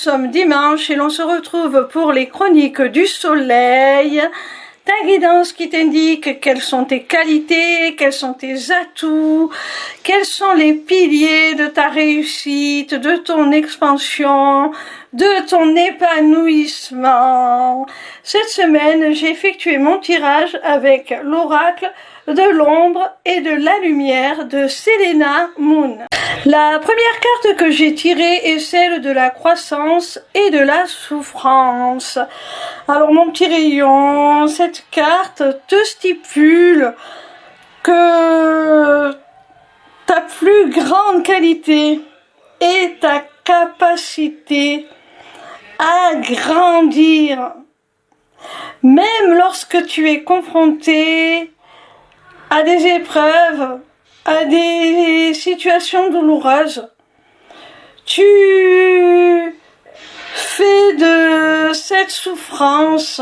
sommes dimanche et l'on se retrouve pour les chroniques du soleil. Ta guidance qui t'indique quelles sont tes qualités, quels sont tes atouts, quels sont les piliers de ta réussite, de ton expansion, de ton épanouissement. Cette semaine, j'ai effectué mon tirage avec l'oracle de l'ombre et de la lumière de Selena Moon. La première carte que j'ai tirée est celle de la croissance et de la souffrance. Alors mon petit rayon, cette carte te stipule que ta plus grande qualité est ta capacité à grandir. Même lorsque tu es confronté à des épreuves, à des situations douloureuses, tu fais de cette souffrance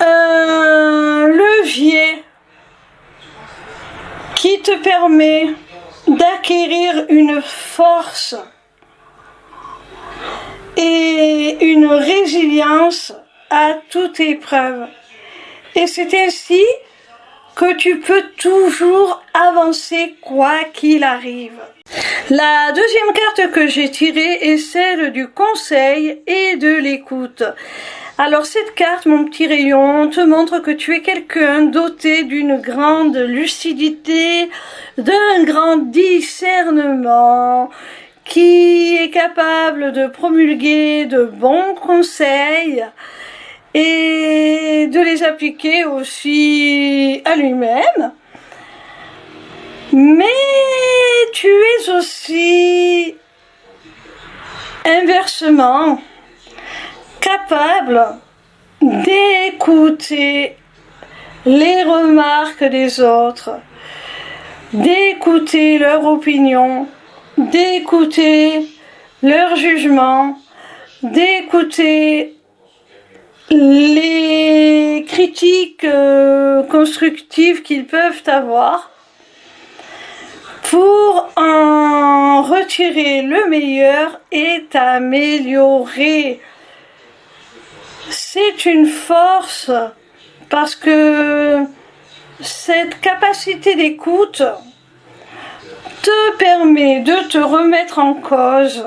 un levier qui te permet d'acquérir une force et une résilience à toute épreuve. Et c'est ainsi que tu peux toujours avancer quoi qu'il arrive. La deuxième carte que j'ai tirée est celle du conseil et de l'écoute. Alors cette carte, mon petit rayon, te montre que tu es quelqu'un doté d'une grande lucidité, d'un grand discernement, qui est capable de promulguer de bons conseils et de les appliquer aussi à lui-même. Mais tu es aussi inversement capable d'écouter les remarques des autres, d'écouter leur opinion, d'écouter leur jugement, d'écouter les critiques constructives qu'ils peuvent avoir pour en retirer le meilleur et t'améliorer. C'est une force parce que cette capacité d'écoute te permet de te remettre en cause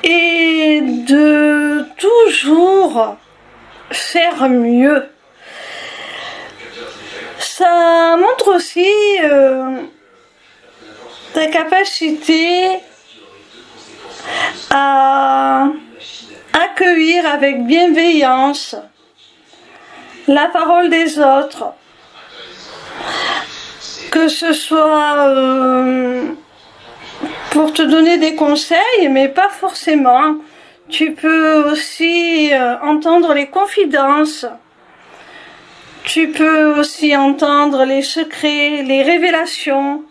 et de toujours faire mieux. Ça montre aussi ta capacité à accueillir avec bienveillance la parole des autres, que ce soit pour te donner des conseils, mais pas forcément. Tu peux aussi entendre les confidences. Tu peux aussi entendre les secrets, les révélations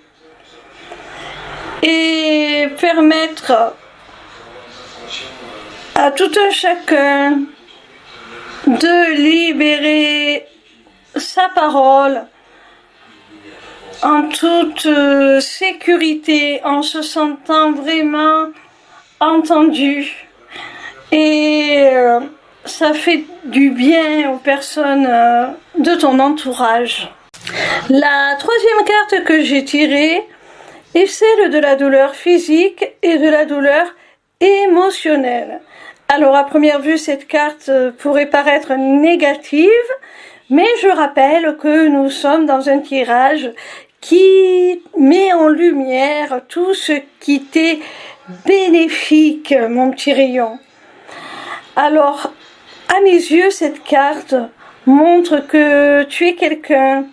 et permettre à tout un chacun de libérer sa parole en toute sécurité, en se sentant vraiment entendu. Et ça fait du bien aux personnes de ton entourage. La troisième carte que j'ai tirée est celle de la douleur physique et de la douleur émotionnelle. Alors à première vue, cette carte pourrait paraître négative, mais je rappelle que nous sommes dans un tirage qui met en lumière tout ce qui t'est bénéfique, mon petit rayon. Alors, à mes yeux, cette carte montre que tu es quelqu'un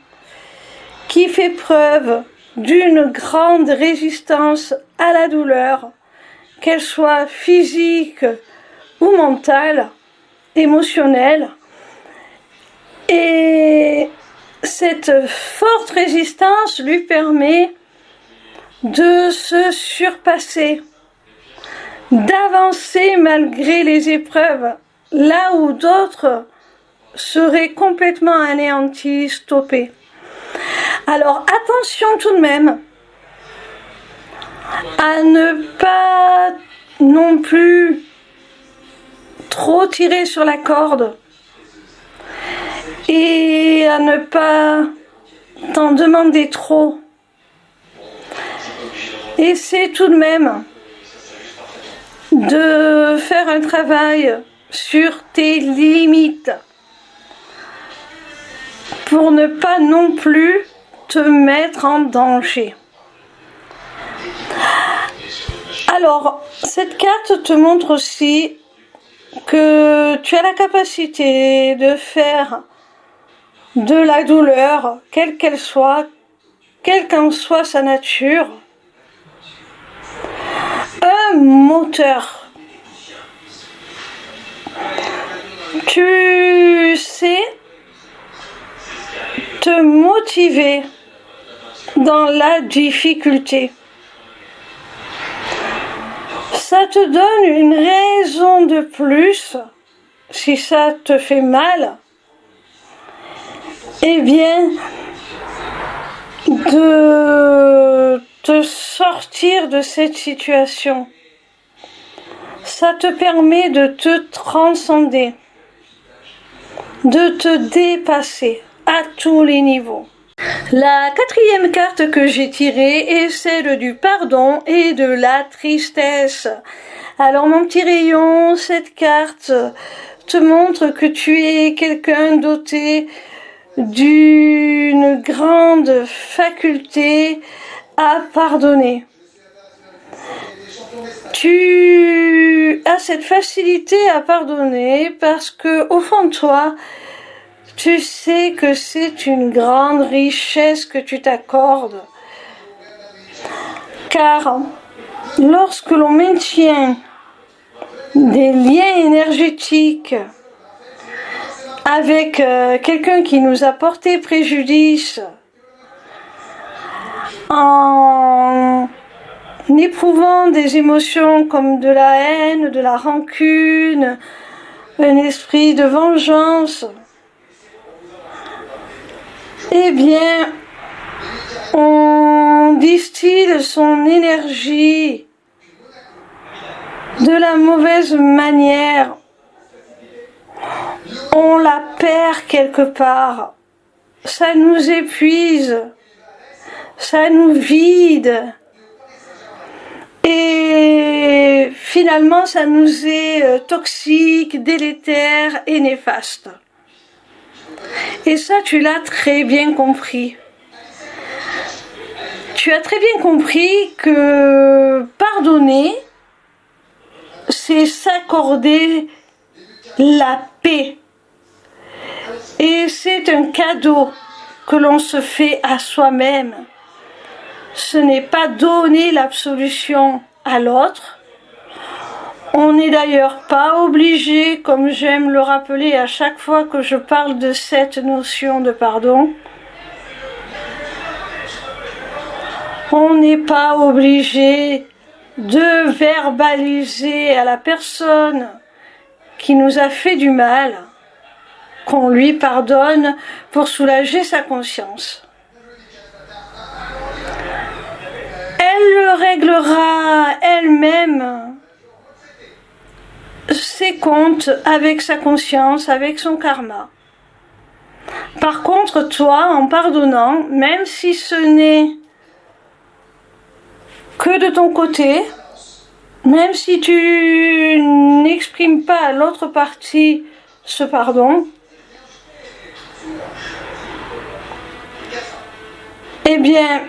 qui fait preuve d'une grande résistance à la douleur, qu'elle soit physique ou mentale, émotionnelle. Et cette forte résistance lui permet de se surpasser, d'avancer malgré les épreuves, là où d'autres seraient complètement anéantis, stoppés. Alors attention tout de même à ne pas non plus trop tirer sur la corde et à ne pas t'en demander trop. Essaie tout de même de faire un travail sur tes limites pour ne pas non plus te mettre en danger. Alors, cette carte te montre aussi que tu as la capacité de faire de la douleur, quelle qu'elle soit, quelle qu'en soit sa nature, un moteur. Tu sais te motiver dans la difficulté. Ça te donne une raison de plus, si ça te fait mal, eh bien, de te sortir de cette situation. Ça te permet de te transcender, de te dépasser à tous les niveaux. La quatrième carte que j'ai tirée est celle du pardon et de la tristesse. Alors mon petit rayon, cette carte te montre que tu es quelqu'un doté d'une grande faculté à pardonner. Tu as cette facilité à pardonner parce que au fond de toi, tu sais que c'est une grande richesse que tu t'accordes. Car lorsque l'on maintient des liens énergétiques avec quelqu'un qui nous a porté préjudice, en éprouvant des émotions comme de la haine, de la rancune, un esprit de vengeance, eh bien, on distille son énergie de la mauvaise manière. On la perd quelque part. Ça nous épuise. Ça nous vide. Et finalement, ça nous est toxique, délétère et néfaste. Et ça, tu l'as très bien compris. Tu as très bien compris que pardonner, c'est s'accorder la paix. Et c'est un cadeau que l'on se fait à soi-même. Ce n'est pas donner l'absolution à l'autre. On n'est d'ailleurs pas obligé, comme j'aime le rappeler à chaque fois que je parle de cette notion de pardon, on n'est pas obligé de verbaliser à la personne qui nous a fait du mal qu'on lui pardonne pour soulager sa conscience. Elle le réglera elle-même ses comptes avec sa conscience, avec son karma. Par contre, toi, en pardonnant, même si ce n'est que de ton côté, même si tu n'exprimes pas à l'autre partie ce pardon, eh bien,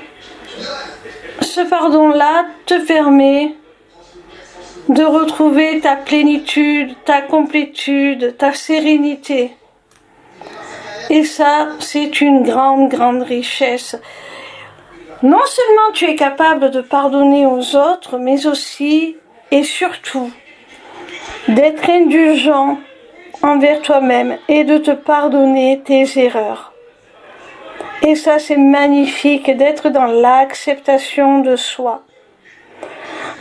ce pardon-là te permet de retrouver ta plénitude, ta complétude, ta sérénité. Et ça, c'est une grande, grande richesse. Non seulement tu es capable de pardonner aux autres, mais aussi et surtout d'être indulgent envers toi-même et de te pardonner tes erreurs. Et ça, c'est magnifique d'être dans l'acceptation de soi.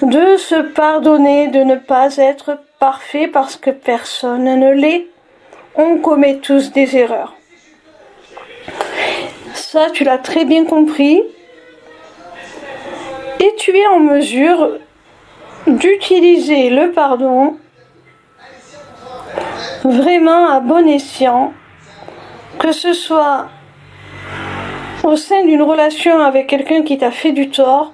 De se pardonner, de ne pas être parfait parce que personne ne l'est. On commet tous des erreurs. Ça, tu l'as très bien compris. Et et tu es en mesure d'utiliser le pardon vraiment à bon escient, que ce soit au sein d'une relation avec quelqu'un qui t'a fait du tort,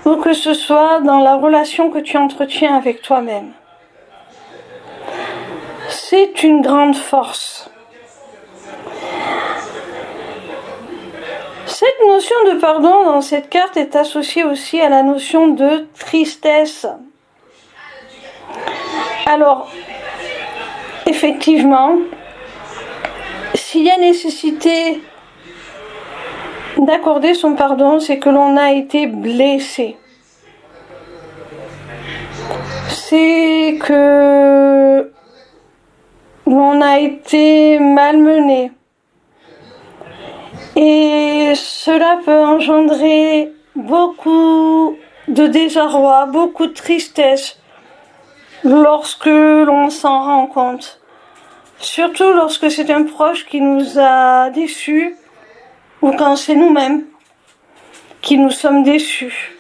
ou que ce soit dans la relation que tu entretiens avec toi-même. C'est une grande force. Cette notion de pardon dans cette carte est associée aussi à la notion de tristesse. Alors, effectivement, s'il y a nécessité d'accorder son pardon, c'est que l'on a été blessé. C'est que l'on a été malmené. Et cela peut engendrer beaucoup de désarroi, beaucoup de tristesse lorsque l'on s'en rend compte. Surtout lorsque c'est un proche qui nous a déçus ou quand c'est nous-mêmes qui nous sommes déçus.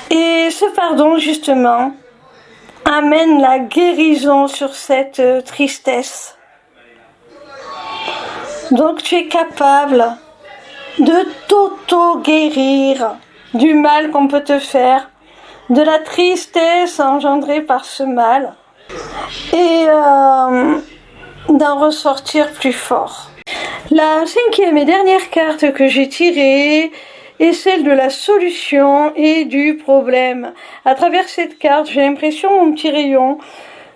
Et ce pardon, justement, amène la guérison sur cette tristesse. Donc tu es capable de t'auto-guérir du mal qu'on peut te faire, de la tristesse engendrée par ce mal, et d'en ressortir plus fort. La cinquième et dernière carte que j'ai tirée est celle de la solution et du problème. À travers cette carte, j'ai l'impression, mon petit rayon,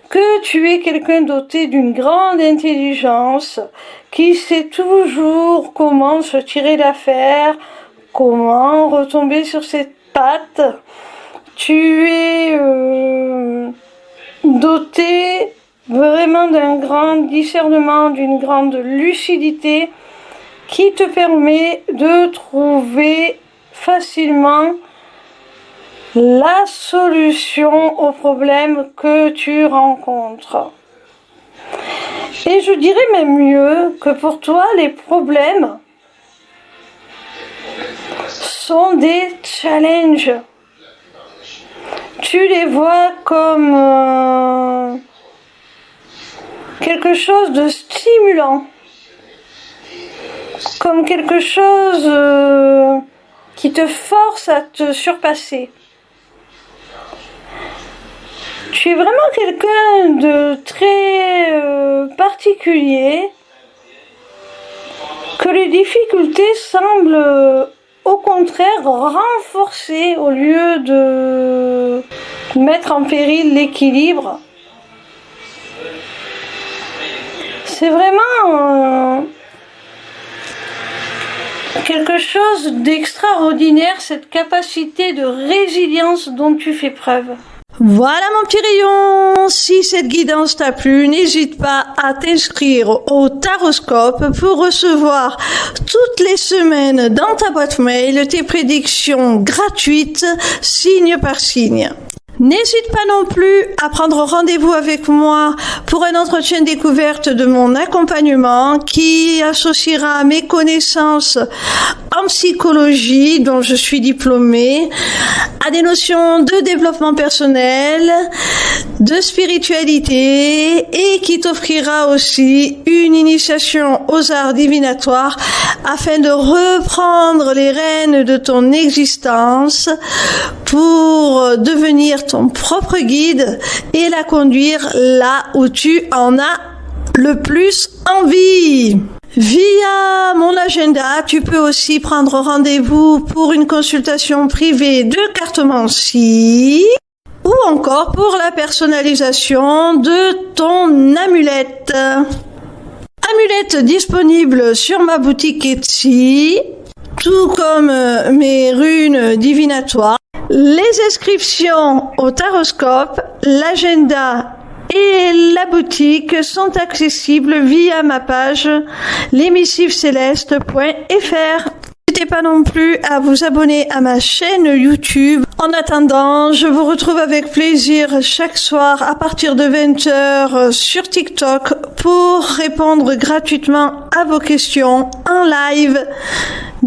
que tu es quelqu'un doté d'une grande intelligence, qui sait toujours comment se tirer d'affaire, comment retomber sur ses pattes. Tu es doté vraiment d'un grand discernement, d'une grande lucidité qui te permet de trouver facilement la solution aux problèmes que tu rencontres. Et je dirais même mieux que pour toi, les problèmes sont des challenges. Tu les vois comme quelque chose de stimulant, comme quelque chose qui te force à te surpasser. Tu es vraiment quelqu'un de très particulier, que les difficultés semblent au contraire renforcer au lieu de mettre en péril l'équilibre. C'est vraiment quelque chose d'extraordinaire, cette capacité de résilience dont tu fais preuve. Voilà mon petit rayon, si cette guidance t'a plu, n'hésite pas à t'inscrire au Taroscope pour recevoir toutes les semaines dans ta boîte mail tes prédictions gratuites, signe par signe. N'hésite pas non plus à prendre rendez-vous avec moi pour un entretien découverte de mon accompagnement qui associera mes connaissances en psychologie, dont je suis diplômée, à des notions de développement personnel, de spiritualité et qui t'offrira aussi une initiation aux arts divinatoires afin de reprendre les rênes de ton existence pour devenir ton propre guide et la conduire là où tu en as le plus envie. Via mon agenda, tu peux aussi prendre rendez-vous pour une consultation privée de cartomancie ou encore pour la personnalisation de ton amulette. Amulette disponible sur ma boutique Etsy, tout comme mes runes divinatoires. Les inscriptions au Taroscope, l'agenda et la boutique sont accessibles via ma page lesmissivescélestes.fr. N'hésitez pas non plus à vous abonner à ma chaîne YouTube. En attendant, je vous retrouve avec plaisir chaque soir à partir de 20h sur TikTok pour répondre gratuitement à vos questions en live.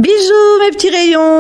Bisous mes petits rayons.